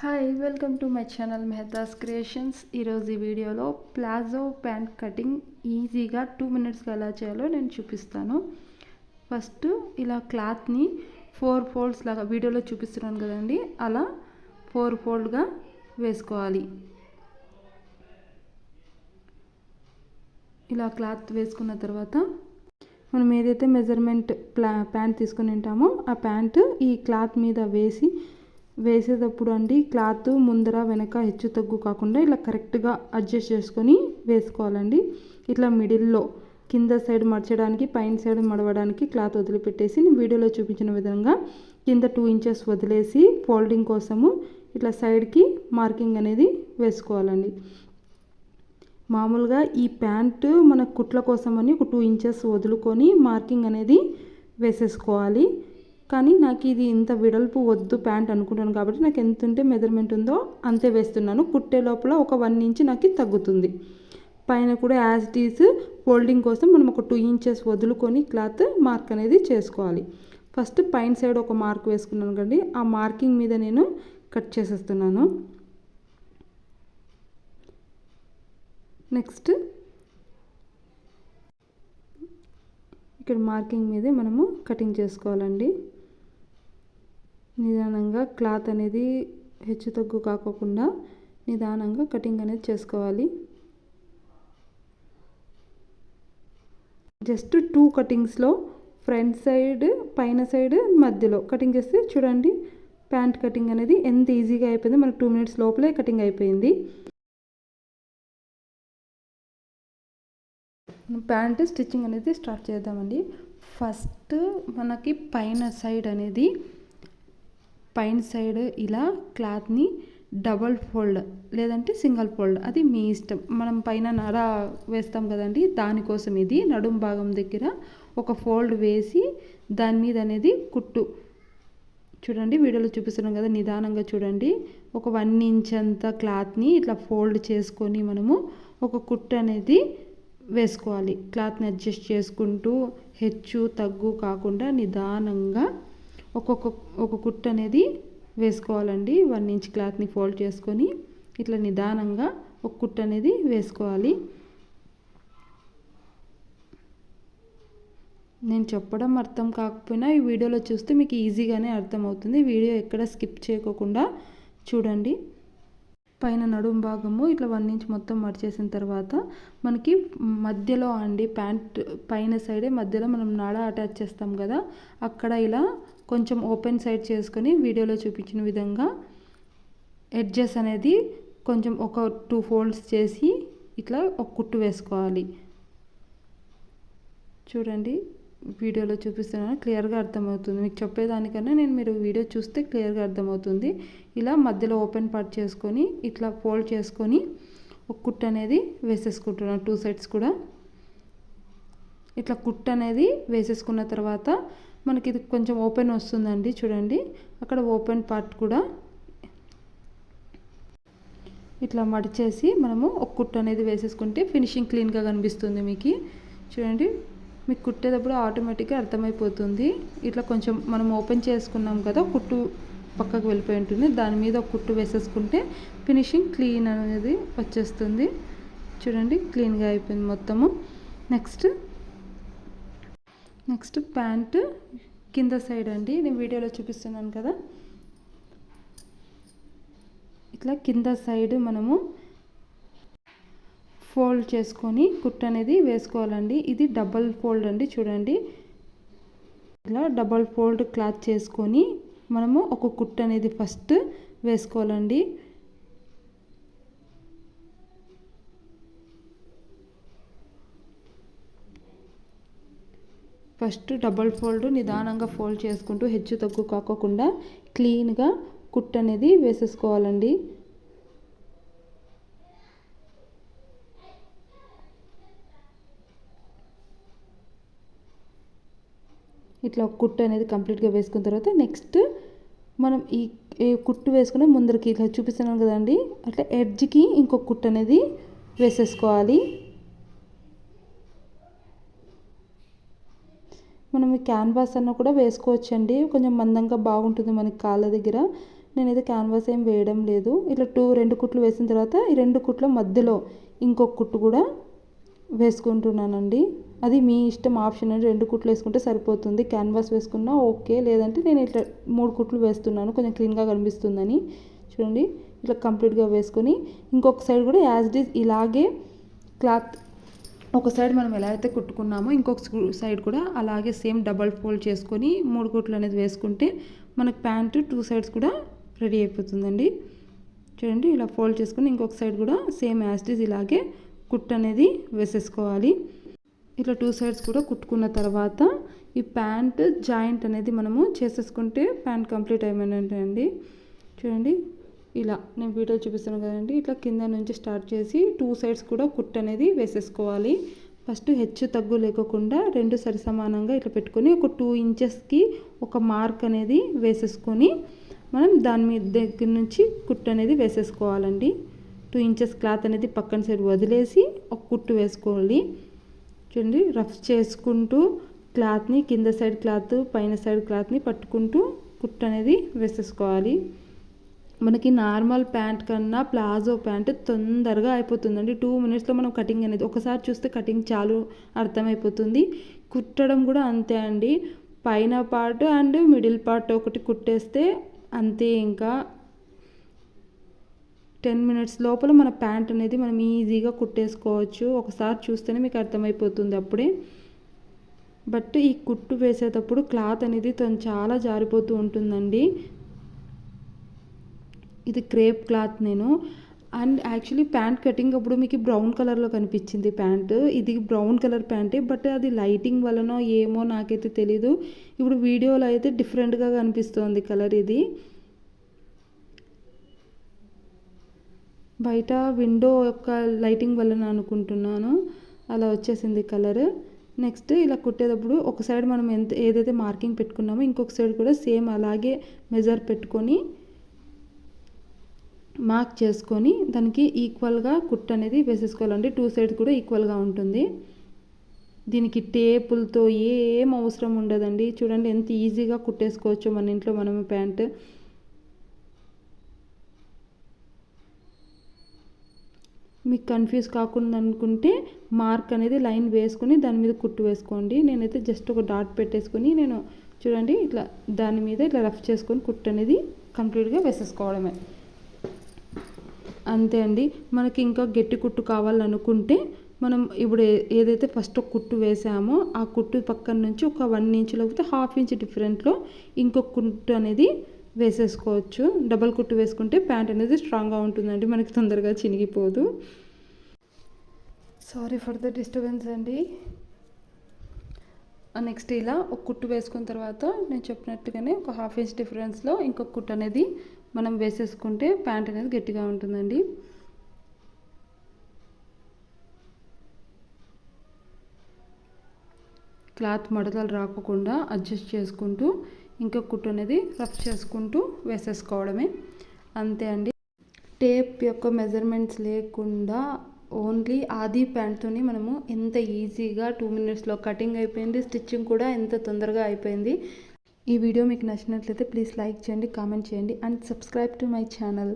Hi welcome to my channel Mehta's creations. ఈరోజు ఈ వీడియోలో ప్లాజో ప్యాంట్ కటింగ్ ఈజీగా 2 మినిట్స్గా ఎలా చేయాలో నేను చూపిస్తాను. ఫస్ట్ ఇలా క్లాత్ని 4 ఫోల్డ్స్ లాగా వీడియోలో చూపిస్తున్నాను కదండి, అలా 4 ఫోల్డ్గా వేసుకోవాలి. ఇలా క్లాత్ వేసుకున్న తర్వాత మనం ఏదైతే మెజర్మెంట్ ప్యాంట్ తీసుకుని ఉంటామో ఆ ప్యాంట్ ఈ క్లాత్ మీద వేసేటప్పుడు అండి క్లాత్ ముందర వెనక హెచ్చు తగ్గు కాకుండా ఇలా కరెక్ట్గా అడ్జస్ట్ చేసుకొని వేసుకోవాలండి. ఇట్లా మిడిల్లో కింద సైడ్ మడచడానికి పైన సైడ్ మడవడానికి క్లాత్ వదిలిపెట్టేసి నేను వీడియోలో చూపించిన విధంగా కింద 2 ఇంచెస్ వదిలేసి ఫోల్డింగ్ కోసము ఇట్లా సైడ్కి మార్కింగ్ అనేది వేసుకోవాలండి. మామూలుగా ఈ ప్యాంటు మన కుట్ల కోసమని ఒక 2 ఇంచెస్ వదులుకొని మార్కింగ్ అనేది వేసేసుకోవాలి. కానీ నాకు ఇది ఇంత వెడల్పు వద్దు ప్యాంట్ అనుకుంటాను కాబట్టి నాకు ఎంత ఉంటే మెజర్మెంట్ ఉందో అంతే వేస్తున్నాను. కుట్టే లోపల ఒక 1 ఇంచ్ నాకు తగ్గుతుంది. పైన కూడా యాజ్ ఇట్ ఈజ్ ఫోల్డింగ్ కోసం మనం ఒక 2 ఇంచెస్ వదులుకొని క్లాత్ మార్క్ అనేది చేసుకోవాలి. ఫస్ట్ పైన సైడ్ ఒక మార్క్ వేసుకున్నాను కండి, ఆ మార్కింగ్ మీద నేను కట్ చేసేస్తున్నాను. నెక్స్ట్ ఇక్కడ మార్కింగ్ మీదే మనము కటింగ్ చేసుకోవాలండి. నిదానంగా క్లాత్ అనేది హెచ్చు తగ్గు కాకుండా నిదానంగా కటింగ్ అనేది చేసుకోవాలి. జస్ట్ 2 కటింగ్స్లో ఫ్రంట్ సైడ్ పైన సైడ్ మధ్యలో కటింగ్ చేస్తే చూడండి ప్యాంట్ కటింగ్ అనేది ఎంత ఈజీగా అయిపోయింది. మనకు 2 మినిట్స్ లోపలే కటింగ్ అయిపోయింది. ప్యాంట్ స్టిచ్చింగ్ అనేది స్టార్ట్ చేద్దామండి. ఫస్ట్ మనకి పైన సైడ్ ఇలా క్లాత్ని డబల్ ఫోల్డ్ లేదంటే సింగిల్ ఫోల్డ్, అది మీ ఇష్టం. మనం పైన నడ వేస్తాం కదండి, దానికోసం ఇది నడుం భాగం దగ్గర ఒక ఫోల్డ్ వేసి దాని మీద అనేది కుట్టు చూడండి వీడియోలో చూపిస్తున్నాం కదా, నిదానంగా చూడండి. ఒక 1 ఇంచ్ అంత క్లాత్ని ఇట్లా ఫోల్డ్ చేసుకొని మనము ఒక కుట్టు అనేది వేసుకోవాలి. క్లాత్ని అడ్జస్ట్ చేసుకుంటూ హెచ్చు తగ్గు కాకుండా నిదానంగా ఒక కుట్టు అనేది వేసుకోవాలండి. 1 ఇంచ్ క్లాత్ని ఫోల్డ్ చేసుకొని ఇట్లా నిదానంగా ఒక కుట్టు అనేది వేసుకోవాలి. నేను చెప్పడం అర్థం కాకపోయినా ఈ వీడియోలో చూస్తే మీకు ఈజీగానే అర్థమవుతుంది. వీడియో ఎక్కడ స్కిప్ చేయకుండా చూడండి. పైన నడుం భాగము ఇట్లా 1 ఇంచ్ మొత్తం మడిచేసిన తర్వాత మనకి మధ్యలో అండి ప్యాంట్ పైన సైడే మధ్యలో మనం నాడ అటాచ్ చేస్తాం కదా, అక్కడ ఇలా కొంచెం ఓపెన్ సైడ్ చేసుకొని వీడియోలో చూపించిన విధంగా ఎడ్జెస్ అనేది కొంచెం ఒక 2 ఫోల్డ్స్ చేసి ఇట్లా ఒక కుట్టు వేసుకోవాలి. చూడండి వీడియోలో చూపిస్తున్నాను, క్లియర్గా అర్థమవుతుంది. మీకు చెప్పేదానికన్నా మీరు వీడియో చూస్తే క్లియర్గా అర్థమవుతుంది. ఇలా మధ్యలో ఓపెన్ పార్ట్ చేసుకొని ఇట్లా ఫోల్డ్ చేసుకొని ఒక కుట్టు అనేది వేసేసుకుంటున్నాను. 2 సైడ్స్ కూడా ఇట్లా కుట్టు అనేది వేసేసుకున్న తర్వాత మనకి ఇది కొంచెం ఓపెన్ వస్తుందండి. చూడండి అక్కడ ఓపెన్ పార్ట్ కూడా ఇట్లా మడిచేసి మనము ఒక కుట్టు అనేది వేసేసుకుంటే ఫినిషింగ్ క్లీన్గా కనిపిస్తుంది. మీకు చూడండి, మీకు కుట్టేటప్పుడు ఆటోమేటిక్గా అర్థమైపోతుంది. ఇట్లా కొంచెం మనం ఓపెన్ చేసుకున్నాం కదా, కుట్టు పక్కకు వెళ్ళిపోయి ఉంటుంది, దాని మీద ఒక కుట్టు వేసేసుకుంటే ఫినిషింగ్ క్లీన్ అనేది వచ్చేస్తుంది. చూడండి క్లీన్గా అయిపోయింది మొత్తము. నెక్స్ట్ ప్యాంట్ కింద సైడ్ అండి, నేను వీడియోలో చూపిస్తున్నాను కదా, ఇట్లా కింద సైడ్ మనము ఫోల్డ్ చేసుకొని కుట్టు అనేది వేసుకోవాలండి. ఇది డబల్ ఫోల్డ్ అండి. చూడండి ఇలా డబల్ ఫోల్డ్ క్లాత్ చేసుకొని మనము ఒక కుట్టు అనేది ఫస్ట్ వేసుకోవాలండి. ఫస్ట్ డబల్ ఫోల్డ్ నిదానంగా ఫోల్డ్ చేసుకుంటూ హెచ్చు తగ్గు కాకుండా క్లీన్గా కుట్టు అనేది వేసేసుకోవాలండి. ఇట్లా కుట్టు అనేది కంప్లీట్గా వేసుకున్న తర్వాత నెక్స్ట్ మనం ఈ కుట్టు వేసుకుని ముందరికి ఇట్లా చూపిస్తున్నాను కదండి, అట్లా ఎడ్జ్కి ఇంకొక కుట్టు అనేది వేసేసుకోవాలి. మనం ఈ క్యాన్వాస్ అన్న కూడా వేసుకోవచ్చండి, కొంచెం మందంగా బాగుంటుంది మనకి కాళ్ళ దగ్గర. నేనైతే క్యాన్వాస్ ఏం వేయడం లేదు. ఇట్లా రెండు కుట్లు వేసిన తర్వాత ఈ 2 కుట్ల మధ్యలో ఇంకొక కుట్టు కూడా వేసుకుంటున్నానండి. అది మీ ఇష్టం, ఆప్షన్ అండి. 2 కుట్లు వేసుకుంటే సరిపోతుంది. క్యాన్వాస్ వేసుకున్నా ఓకే, లేదంటే నేను ఇట్లా 3 కుట్లు వేస్తున్నాను కొంచెం క్లీన్గా కనిపిస్తుందని. చూడండి ఇట్లా కంప్లీట్గా వేసుకొని ఇంకొక సైడ్ కూడా యాజ్ ఇట్ ఈజ్ ఇలాగే క్లాత్ ఒక సైడ్ మనం ఎలా అయితే కుట్టుకున్నామో ఇంకొక సైడ్ కూడా అలాగే సేమ్ డబల్ ఫోల్డ్ చేసుకొని 3 కుట్లు అనేది వేసుకుంటే మనకు ప్యాంటు 2 సైడ్స్ కూడా రెడీ అయిపోతుందండి. చూడండి ఇలా ఫోల్డ్ చేసుకొని ఇంకొక సైడ్ కూడా సేమ్ యాజ్ ఇట్ ఈజ్ ఇలాగే కుట్టు అనేది వేసేసుకోవాలి. ఇట్లా 2 సైడ్స్ కూడా కుట్టుకున్న తర్వాత ఈ ప్యాంట్ జాయింట్ అనేది మనము చేసేసుకుంటే ప్యాంట్ కంప్లీట్ అయిపోయినట్టే. చూడండి ఇలా నేను వీడియో చూపిస్తాను కదండి. ఇట్లా కింద నుంచి స్టార్ట్ చేసి 2 సైడ్స్ కూడా కుట్టు అనేది వేసేసుకోవాలి. ఫస్ట్ హెచ్చు తగ్గు లేకుండా 2 సరి సమానంగా ఇట్లా పెట్టుకొని ఒక 2 ఇంచెస్కి ఒక మార్క్ అనేది వేసేసుకొని మనం దాని మీద దగ్గర నుంచి కుట్టు అనేది వేసేసుకోవాలండి. 2 ఇంచెస్ క్లాత్ అనేది పక్కన సైడ్ వదిలేసి ఒక కుట్టు వేసుకోవాలి. చూడండి రఫ్ చేసుకుంటూ క్లాత్ని కింద సైడ్ క్లాత్ పైన సైడ్ క్లాత్ని పట్టుకుంటూ కుట్టు అనేది వేసేసుకోవాలి. మనకి నార్మల్ ప్యాంట్ కన్నా ప్లాజో ప్యాంట్ తొందరగా అయిపోతుందండి. 2 మినిట్స్లో మనం కటింగ్ అనేది ఒకసారి చూస్తే కటింగ్ చాలు అర్థమైపోతుంది. కుట్టడం కూడా అంతే అండి. పైన పార్ట్ అండ్ మిడిల్ పార్ట్ ఒకటి కుట్టేస్తే అంతే. ఇంకా 10 మినిట్స్ లోపల మన ప్యాంట్ అనేది మనం ఈజీగా కుట్టేసుకోవచ్చు. ఒకసారి చూస్తేనే మీకు అర్థమైపోతుంది అప్పుడే. బట్ ఈ కుట్టు వేసేటప్పుడు క్లాత్ అనేది చాలా జారిపోతూ ఉంటుందండి. ఇది crepe cloth and actually pant cutting అప్పుడు మీకు బ్రౌన్ కలర్లో కనిపించింది ప్యాంటు. ఇది బ్రౌన్ కలర్ ప్యాంటే, బట్ అది లైటింగ్ వలనో ఏమో నాకైతే తెలీదు. ఇప్పుడు వీడియోలో అయితే డిఫరెంట్గా కనిపిస్తుంది కలర్. ఇది బయట విండో యొక్క లైటింగ్ వలన అనుకుంటున్నాను, అలా వచ్చేసింది కలర్. నెక్స్ట్ ఇలా కుట్టేటప్పుడు ఒక సైడ్ మనం ఏదైతే మార్కింగ్ పెట్టుకున్నామో ఇంకొక సైడ్ కూడా సేమ్ అలాగే మెజర్ పెట్టుకొని మార్క్ చేసుకొని దానికి ఈక్వల్గా కుట్టు అనేది వేసేసుకోవాలండి. 2 సైడ్స్ కూడా ఈక్వల్గా ఉంటుంది. దీనికి టేపులతో ఏం అవసరం ఉండదండి. చూడండి ఎంత ఈజీగా కుట్టేసుకోవచ్చు మన ఇంట్లో మనము ప్యాంట్. మీకు కన్ఫ్యూజ్ కాకుండా అనుకుంటే మార్క్ అనేది లైన్ వేసుకొని దాని మీద కుట్టు వేసుకోండి. నేనైతే జస్ట్ ఒక డాట్ పెట్టేసుకొని చూడండి ఇట్లా దాని మీద ఇట్లా రఫ్ చేసుకొని కుట్టు అనేది కంప్లీట్గా వేసేసుకోవడమే. అంతే అండి. మనకి ఇంకా గట్టి కుట్టు కావాలనుకుంటే మనం ఇప్పుడు ఏదైతే ఫస్ట్ ఒక కుట్టు వేసామో ఆ కుట్టు పక్కన నుంచి ఒక 1 ఇంచ్ లేకపోతే 1/2 ఇంచ్ డిఫరెంట్లో ఇంకొక కుట్టు అనేది వేసేసుకోవచ్చు. డబల్ కుట్టు వేసుకుంటే ప్యాంట్ అనేది స్ట్రాంగ్గా ఉంటుందండి, మనకి తొందరగా చినిగిపోదు. సారీ ఫర్ ద డిస్టర్బెన్స్ అండి. నెక్స్ట్ ఇలా ఒక కుట్టు వేసుకున్న తర్వాత నేను చెప్పినట్టుగానే ఒక 1/2 ఇంచ్ డిఫరెన్స్లో ఇంకొక కుట్టు అనేది మనం వేసేసుకుంటే ప్యాంట్ అనేది గట్టిగా ఉంటుందండి. క్లాత్ మడతలు రాకుండా అడ్జస్ట్ చేసుకుంటూ ఇంకొక కుట్టు అనేది రఫ్ చేసుకుంటూ వేసేసుకోవడమే. అంతే అండి. టేప్ యొక్క మెజర్మెంట్స్ లేకుండా ఓన్లీ ఆది ప్యాంట్తోని మనము ఎంత ఈజీగా 2 మినిట్స్లో కటింగ్ అయిపోయింది. స్టిచ్చింగ్ కూడా ఎంత తొందరగా అయిపోయింది. ఈ వీడియో మీకు నచ్చినట్లయితే ప్లీజ్ లైక్ చేయండి, కామెంట్ చేయండి and subscribe to my channel.